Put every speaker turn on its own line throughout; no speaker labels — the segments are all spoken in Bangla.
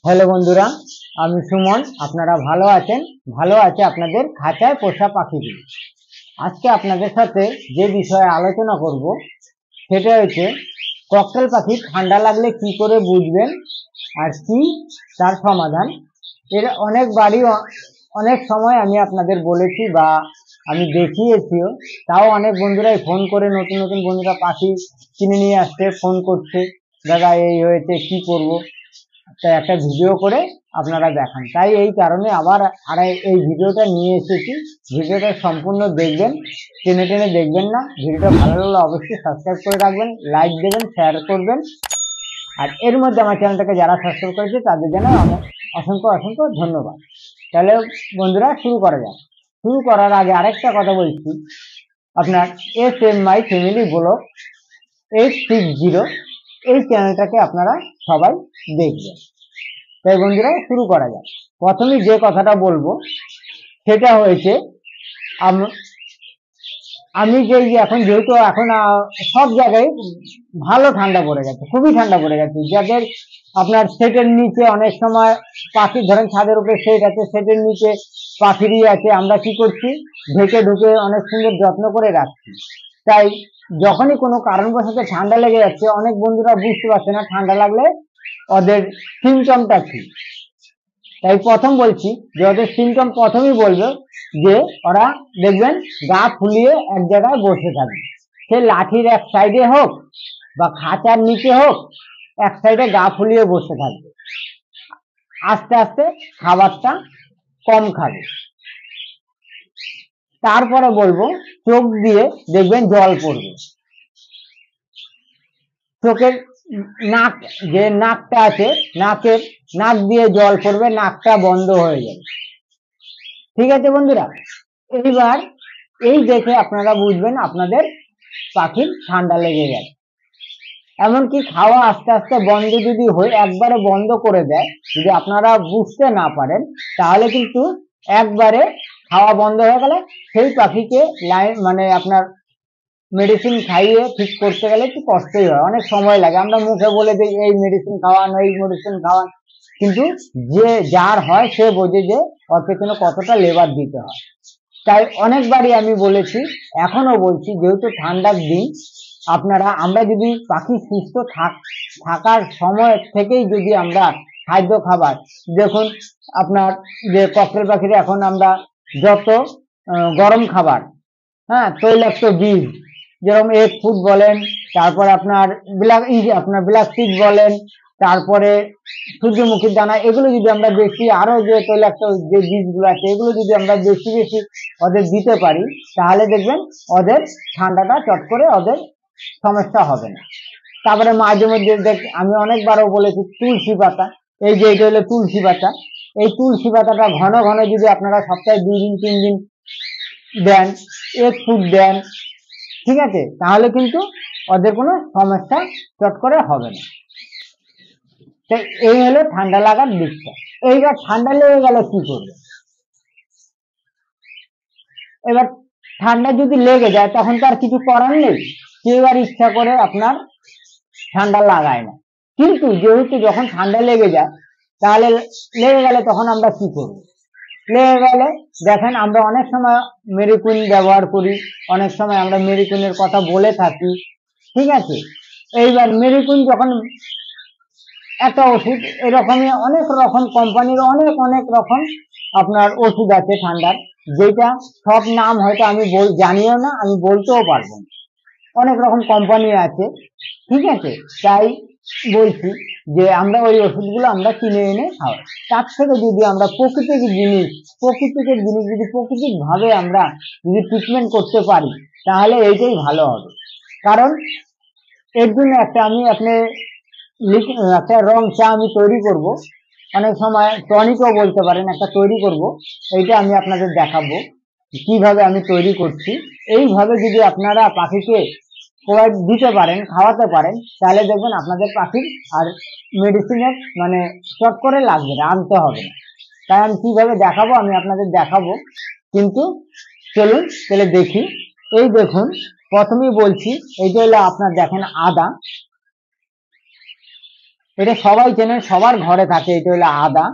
হ্যালো বন্ধুরা, আমি সুমন। আপনারা ভালো আছেন? ভালো আছে আপনাদের খাঁচায় পোষা পাখিগুলি। আজকে আপনাদের সাথে যে বিষয়ে আলোচনা করব সেটা হচ্ছে ককটেল পাখি ঠান্ডা লাগলে কি করে বুঝবেন আর কি তার সমাধান। এর অনেকবারই অনেক সময় আমি আপনাদের বলেছি বা আমি দেখিয়েছিও, তাও অনেক বন্ধুরাই ফোন করে, নতুন নতুন বন্ধুরা পাখি কিনে নিয়ে আসছে, ফোন করছে, দাদা এই হয়েছে কি করব, তাই একটা ভিডিও করে আপনারা দেখান। তাই এই কারণে আবার এই ভিডিওটা নিয়ে এসেছি। ভিডিওটা সম্পূর্ণ দেখবেন, টেনে টেনে দেখবেন না। ভিডিওটা ভালো লাগলে অবশ্যই সাবস্ক্রাইব করে রাখবেন, লাইক দেবেন, শেয়ার করবেন। আর এর মধ্যে আমার চ্যানেলটাকে যারা সাবস্ক্রাইব করেছে তাদের জন্য আমার অসংখ্য অসংখ্য ধন্যবাদ। তাহলে বন্ধুরা শুরু করা যাক। শুরু করার আগে আরেকটা কথা বলছি, আপনার SMY ফ্যামিলি ব্লগ 860 এই চ্যানেলটাকে আপনারা সবাই দেখবেন। তাই বন্ধুরা শুরু করা যাক। প্রথমে যে কথাটা বলবো সেটা হয়েছে, আমি যে এখন যেহেতু এখন সব জায়গায় ভালো ঠান্ডা পড়ে গেছে, খুবই ঠান্ডা পড়ে গেছে। যাদের আপনার সেটের নিচে অনেক সময় পাখি, ধরেন ছাদের উপরে সেট আছে, সেটের নিচে পাখিরই আছে, আমরা কি করছি, ঢেকে ঢুকে অনেক সুন্দর যত্ন করে রাখছি। তাই যখনই কোনো কারণবশত ঠান্ডা লেগে যাচ্ছে, অনেক বন্ধুরা বুঝতে পারছে না ঠান্ডা লাগলে ওদের সিমটমটা কি। তাই প্রথম বলছি যে ওদের সিমটম প্রথমেই বলবে যে ওরা দেখবেন গা ফুলিয়ে এক জায়গায় বসে থাকবে। সে লাঠির এক সাইডে হোক বা খাঁচার নিচে হোক, এক সাইডে গা ফুলিয়ে বসে থাকবে। আস্তে আস্তে খাবারটা কম খাবে। তারপরে বলবো চোখ দিয়ে দেখবেন জল পড়বে। চোখের নাক, যে নাকটা আছে, নাক দিয়ে জল পড়বে, নাকটা বন্ধ হয়ে যাবে। ঠিক আছে বন্ধুরা, এইবার এই দেখে আপনারা বুঝবেন আপনাদের পাখির ঠান্ডা লেগে গেছে। এমনকি খাওয়া আস্তে আস্তে বন্ধ যদি হয়ে একবারে বন্ধ করে দেয়, যদি আপনারা বুঝতে না পারেন, তাহলে কিন্তু একবারে খাওয়া বন্ধ হয়ে গেলে সেই পাখিকে আপনার মেডিসিন খাইয়ে ঠিক করতে গেলে একটু কষ্টই হয়, অনেক সময় লাগে। আমরা মুখে বলে দিই এই মেডিসিন খাওয়ান, এই মেডিসিন খাওয়ান, কিন্তু যে যার হয় সে বোঝে যে ওর পেছনে কতটা লেবার দিতে হয়। তাই অনেকবারই আমি বলেছি, এখনো বলছি, যেহেতু ঠান্ডার দিন, আমরা যদি পাখি সুস্থ থাকার সময় থেকেই যদি আমরা খাদ্য খাবার, দেখুন আপনার যে ককটেল পাখির এখন আমরা যত গরম খাবার, তৈলাক্ত বীজ, যেরকম এগ ফুড বলেন, তারপর আপনার ব্ল্যাক সিড বলেন, তারপরে সূর্যমুখীর দানা, এগুলো যদি আমরা বেশি, আরো যে তৈলাক্ত যে বীজগুলো আছে, এগুলো যদি আমরা বেশি বেশি ওদের দিতে পারি, তাহলে দেখবেন ওদের ঠান্ডাটা চট করে ওদের সমস্যা হবে না। তারপরে মাঝে মধ্যে আমি অনেকবারও বলেছি তুলসী পাতা, এই যে এটা হলো তুলসী পাতা, এই তুলসী পাতাটা ঘন ঘন যদি আপনারা সপ্তাহে 2 দিন 3 দিন দেন, এগ ফুড দেন, ঠিক আছে, তাহলে কিন্তু ওদের কোনো সমস্যা চট করে হবে না। তাই এই হলো ঠান্ডা লাগার দিকটা। এইবার ঠান্ডা লেগে গেলে কি করবে? এবার ঠান্ডা যদি লেগে যায় তখন তো আর কিছু করার নেই, কেউ আর ইচ্ছা করে আপনার ঠান্ডা লাগায় না। কিন্তু যেহেতু যখন ঠান্ডা লেগে যায়, তাহলে লেগে গেলে তখন আমরা কি করব? লেগে গেলে দেখেন আমরা অনেক সময় মেডিকুইন ব্যবহার করি, অনেক সময় আমরা মেডিকুইনের কথা বলে থাকি, ঠিক আছে। এইবার মেডিকুইন যখন একটা ওষুধ, এরকমই অনেক রকম কোম্পানির অনেক রকম আপনার ওষুধ আছে ঠান্ডার, যেটা সব নাম হয়তো আমি জানিও না, আমি বলতেও পারবো না। অনেক রকম কোম্পানি আছে, ঠিক আছে। তাই বলছি যে আমরা ওই ওষুধগুলো আমরা কিনে এনে খাওয়াই। তার থেকে যদি আমরা প্রাকৃতিক জিনিস যদি প্রাকৃতিক ভাবে আমরা যদি ট্রিটমেন্ট করতে পারি, তাহলে এইটাই ভালো হবে। কারণ এর জন্য একটা রং চা আমি তৈরি করব, অনেক সময় টনিকও বলতে পারেন, একটা তৈরি করব। এইটা আমি আপনাদের দেখাবো কিভাবে আমি তৈরি করছি। এইভাবে যদি আপনারা পাখিকে প্রোভাইড দিতে পারেন, খাওয়াতে পারেন, তাহলে দেখবেন আপনাদের পাখির আর মেডিসিনের চট করে লাগবে না, আনতে হবে না। তাই আমি কিভাবে দেখাবো, আমি আপনাদের দেখাবো। কিন্তু চলুন তাহলে দেখি। এই দেখুন, প্রথমেই বলছি, এইটা হলো আপনার দেখেন আদা, এটা সবাই চেনে, সবার ঘরে থাকে। এটা হলো আদা।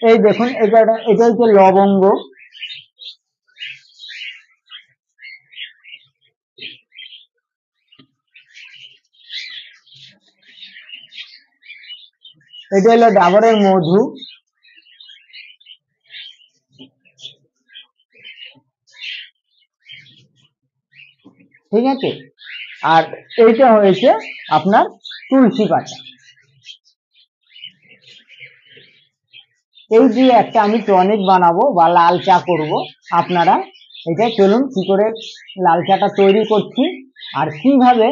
এই দেখুন এটা হচ্ছে লবঙ্গ। এটা হলো ডাবরের মধু। ঠিক আছে, আর এইটা হয়েছে আপনার তুলসী পাতা। এই দিয়ে একটা আমি টনিক বানাবো বা লাল চা করব। আপনারা এটা চলুন কি করে লাল চাটা তৈরি করছি আর কিভাবে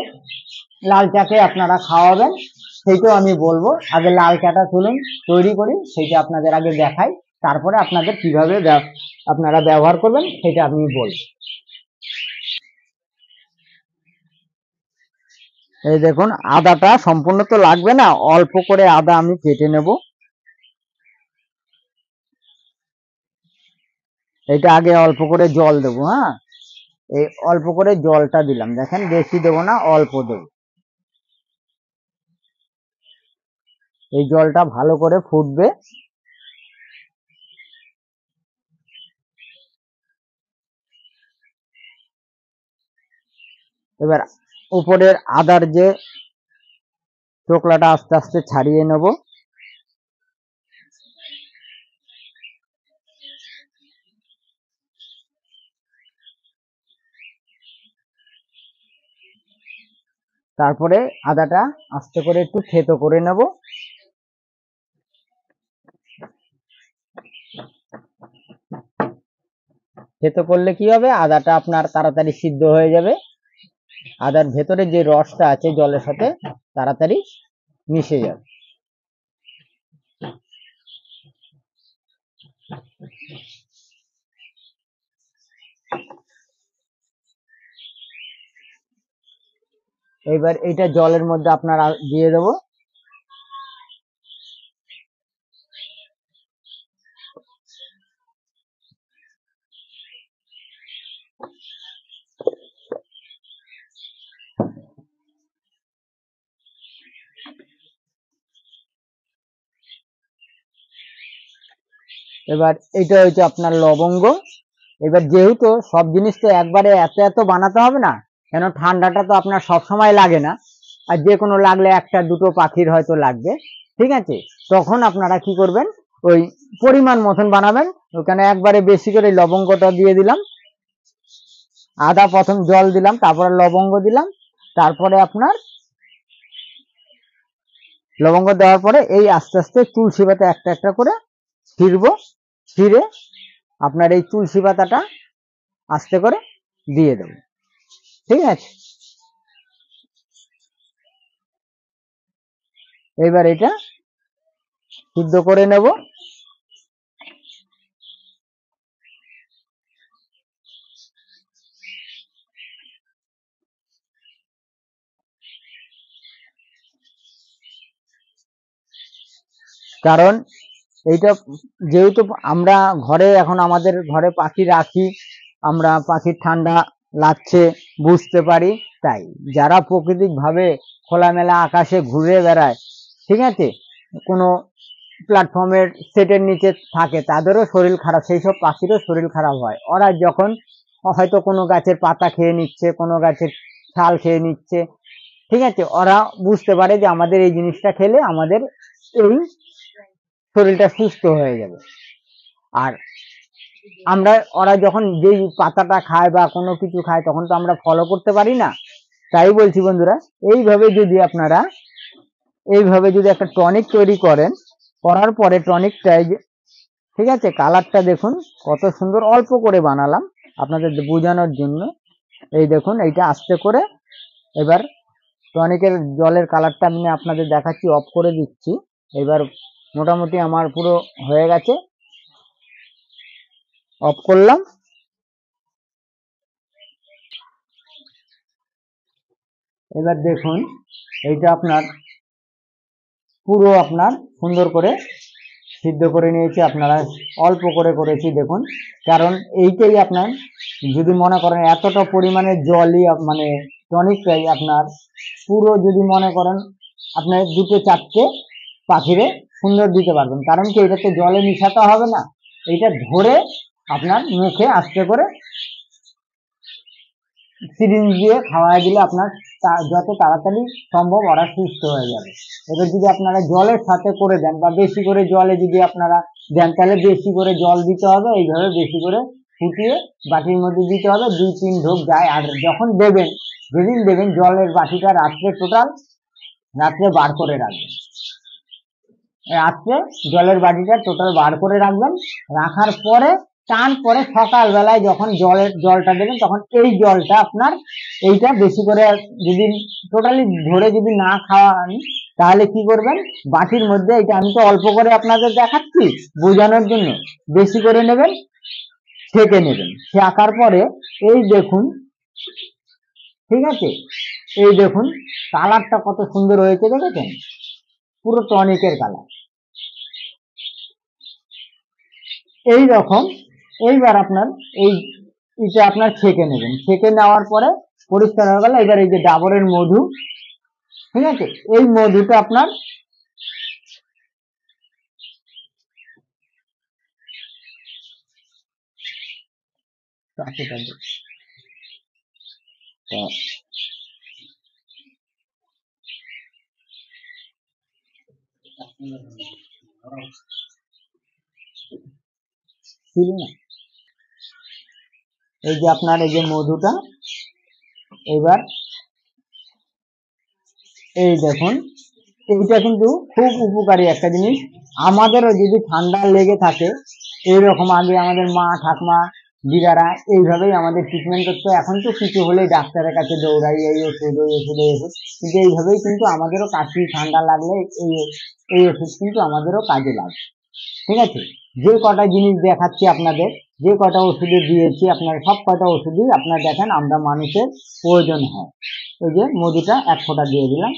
লাল চাকে আপনারা খাওয়াবেন সেইটাও আমি বলবো। আগে লাল চাটা চলুন তৈরি করি, সেটা আপনাদের আগে দেখাই, তারপরে আপনাদের কিভাবে আপনারা ব্যবহার করবেন সেটা আমি বলবো। এই দেখুন আদাটা সম্পূর্ণ তো লাগবে না, অল্প করে আদা আমি কেটে নেব। এটা আগে অল্প করে জল দেবো। হ্যাঁ, এই অল্প করে জলটা দিলাম, দেখেন বেশি দেবো না, অল্প দেবো। এই জলটা ভালো করে ফুটবে। এবার উপরের আদার যে চোকলাটা আস্তে আস্তে ছাড়িয়ে নেব। তারপরে আদাটা আস্তে করে একটু থেতো করে নেব। থেতো করলে কি হবে, আদাটা আপনার তাড়াতাড়ি সিদ্ধ হয়ে যাবে। আদার ভেতরে যে রসটা আছে জলের সাথে তাড়াতাড়ি মিশে যাবে। এবার এটা জলের মধ্যে আপনারা দিয়ে দেবো। এবার এটা হচ্ছে আপনার লবঙ্গ। এবার যেহেতু সব জিনিস তো একবারে এত এত বানাতে হবে না, কেন ঠান্ডাটা তো আপনার সব সময় লাগে না, আর যে কোনো লাগলে একটা দুটো পাখির হয়তো লাগবে। ঠিক আছে, তখন আপনারা কি করবেন, ওই পরিমাণ মতন বানাবেন। ওখানে একবারে বেশি করে লবঙ্গটা দিয়ে দিলাম, আদা প্রথম জল দিলাম, তারপরে লবঙ্গ দিলাম, তারপরে আপনার লবঙ্গ দেওয়ার পরে এই আস্তে আস্তে তুলসী পাতা একটা একটা করে ছিঁড়বো। ছিঁড়ে আপনার এই তুলসী পাতাটা আস্তে করে দিয়ে দেব। ঠিক আছে, এবার এটা সিদ্ধ করে নেব। কারণ এইটা যেহেতু আমরা ঘরে এখন আমাদের ঘরে পাখি রাখি, আমরা পাখির ঠান্ডা লাগছে বুঝতে পারি, তাই যারা প্রাকৃতিক ভাবে খোলামেলা আকাশে ঘুরে বেড়ায়, ঠিক আছে, কোনো প্ল্যাটফর্মের সেটের নিচে থাকে, তাদেরও শরীর খারাপ, সেই সব পাখিরও শরীর খারাপ হয়। ওরা যখন হয়তো কোনো গাছের পাতা খেয়ে নিচ্ছে, কোনো গাছের ছাল খেয়ে নিচ্ছে, ঠিক আছে, ওরা বুঝতে পারে যে আমাদের এই জিনিসটা খেলে আমাদের এই শরীরটা সুস্থ হয়ে যাবে। আর আমরা ওরা যখন যেই পাতাটা খায় বা কোনো কিছু খায় তখন তো আমরা ফলো করতে পারি না। তাই বলছি বন্ধুরা, এইভাবে যদি একটা টনিক তৈরি করেন, করার পরে টনিকটাই, ঠিক আছে, কালারটা দেখুন কত সুন্দর, অল্প করে বানালাম আপনাদের বোঝানোর জন্য। এই দেখুন এইটা আস্তে করে এবার টনিকের জলের কালারটা আমি আপনাদের দেখাচ্ছি, অফ করে দিচ্ছি। এবার মোটামুটি আমার পুরো হয়ে গেছে, অফ করলাম। এবার দেখুন এইটা আপনার পুরো আপনার সুন্দর করে সিদ্ধ করে নিয়েছি, আপনারা অল্প করে করেছি দেখুন। কারণ এইটাই আপনার যদি মনে করেন এতটা পরিমাণে জলই মানে টনিকটাই আপনার পুরো যদি মনে করেন আপনার 2-4টে পাখিরে সুন্দর দিতে পারবেন। কারণ কি এটা তো জলে মিশাতে হবে না, এইটা ধরে আপনার মুখে আস্তে করে সিরিঞ্জ দিয়ে খাওয়াই দিলে আপনার যত তাড়াতাড়ি সম্ভব ওরা সুস্থ হয়ে যাবে। এবার যদি আপনারা জলের সাথে করে দেন বা বেশি করে জলে যদি আপনারা দেন তাহলে বেশি করে জল দিতে হবে, এইভাবে বেশি করে ফুটিয়ে বাটির মধ্যে দিতে হবে, 2-3 ঢোক যায়। আর যখন দেবেন, যেদিন দেবেন জলের বাটিটা রাত্রে রাত্রে বার করে রাখবেন, রাত্রে জলের বাটিটা টোটাল বার করে রাখবেন। রাখার পরে পরে সকালবেলায় যখন জলটা দেবেন তখন এই জলটা আপনার এইটা বেশি করে যদি টোটালি ধরে যদি না খাওয়ান তাহলে কি করবেন, বাটির মধ্যে এটা আমি তো অল্প করে আপনাদের দেখাচ্ছি বোঝানোর জন্য, বেশি করে নেবেন, ছেঁকে নেবেন। ছেঁকার পরে এই দেখুন, ঠিক আছে, এই দেখুন কালারটা কত সুন্দর হয়েছে, দেখেছেন পুরো টনিকের কালার এই রকম। এইবার আপনার এইটা আপনার ছেঁকে নেবেন, ছেঁকে নেওয়ার পরে পরিষ্কার হয়ে গেল। এবার এই যে ডাবরের মধু, ঠিক আছে, এই মধুটা আপনার এই যে আপনার এই যে মধুটা, এবার এই দেখুন এইটা কিন্তু খুব উপকারী একটা জিনিস। আমাদেরও যদি ঠান্ডা লেগে থাকে এইরকম, আগে আমাদের মা ঠাকুমা দিদারা এইভাবেই আমাদের ট্রিটমেন্ট করতো। এখন তো কিছু হলেই ডাক্তারের কাছে দৌড়াই, এই ওষুধ ওই ওষুধ এই ওষুধ, কিন্তু এইভাবেই কিন্তু আমাদেরও কাশি ঠান্ডা লাগলে এই ওষুধ কিন্তু আমাদেরও কাজে লাগে। ঠিক আছে, যে কটা জিনিস দেখাচ্ছি আপনাদের, যে কটা ওষুধে দিয়েছি আপনার সব কটা ওষুধই আপনার দেখেন আমরা মানুষের প্রয়োজন হয়। ওই যে মধুটা 1 ফোঁটা দিয়ে দিলাম,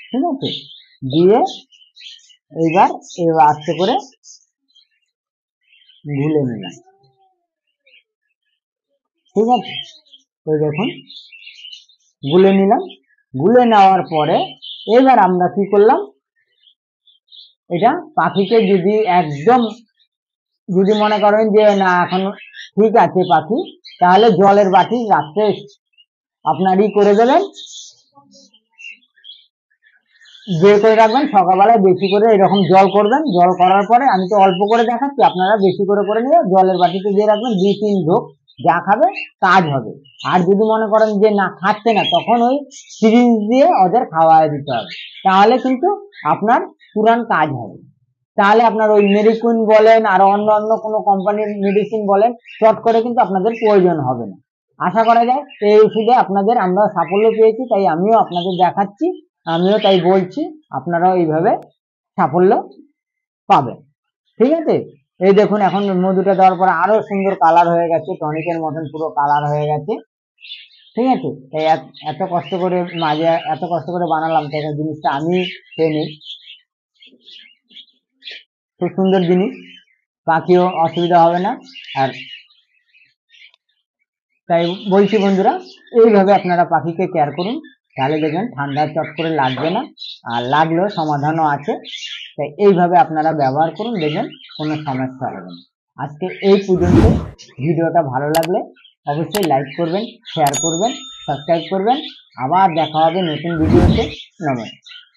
ঠিক আছে, দিয়ে এইবার আস্তে করে গুলে নিলাম, ঠিক আছে। ওই দেখুন গুলে নিলাম, গুলে নেওয়ার পরে এবার আমরা কি করলাম, এটা পাখিকে যদি একদম যদি মনে করেন যে না এখন ঠিক আছে পাখি, তাহলে জলের বাটি রাত্রে আপনার করে দেবেন, বের করে রাখবেন, সকালবেলায় বেশি করে এরকম জল করবেন। জল করার পরে আমি তো অল্প করে দেখাচ্ছি, আপনারা বেশি করে নিয়ে জলের বাটিতে দিয়ে রাখবেন, 2-3 ঢোক, যা খাবে কাজ হবে। আর যদি মনে করেন যে না খাচ্ছে না, তখন ওই সিরিঞ্জ দিয়ে ওদের খাওয়াই দিতে হবে, তাহলে কিন্তু আপনার পুরান কাজ হবে। তাহলে আপনার ওই মেডিকুইন বলেন আর অন্য কোনো কোম্পানির মেডিসিন বলেন, চট করে কিন্তু আপনাদের প্রয়োজন হবে না। আশা করা যায় এই ওষুধে আপনাদের আমরা সাফল্য পেয়েছি, তাই আমিও আপনাদের দেখাচ্ছি, আমিও তাই বলছি আপনারাও এইভাবে সাফল্য পাবেন। ঠিক আছে, এই দেখুন এখন মধুটা দেওয়ার পর আরো সুন্দর কালার হয়ে গেছে, টনিকের মতন পুরো কালার হয়ে গেছে। ঠিক আছে, তাই এত কষ্ট করে এত কষ্ট করে বানালাম, তাই জিনিসটা আমি খেয়ে নিই, খুব সুন্দর জিনিস, পাখিও অসুবিধা হবে না। আর তাই বলছি বন্ধুরা, এইভাবে আপনারা পাখিকে কেয়ার করুন, তাহলে দেখবেন ঠান্ডা চট করে লাগবে না, আর লাগলেও সমাধানও আছে। তাই এইভাবে আপনারা ব্যবহার করুন, দেখবেন কোনো সমস্যা হবে না। আজকে এই পর্যন্ত। ভিডিওটা ভালো লাগলে অবশ্যই লাইক করবেন, শেয়ার করবেন, সাবস্ক্রাইব করবেন। আবার দেখা হবে নতুন ভিডিওতে। নমস্কার।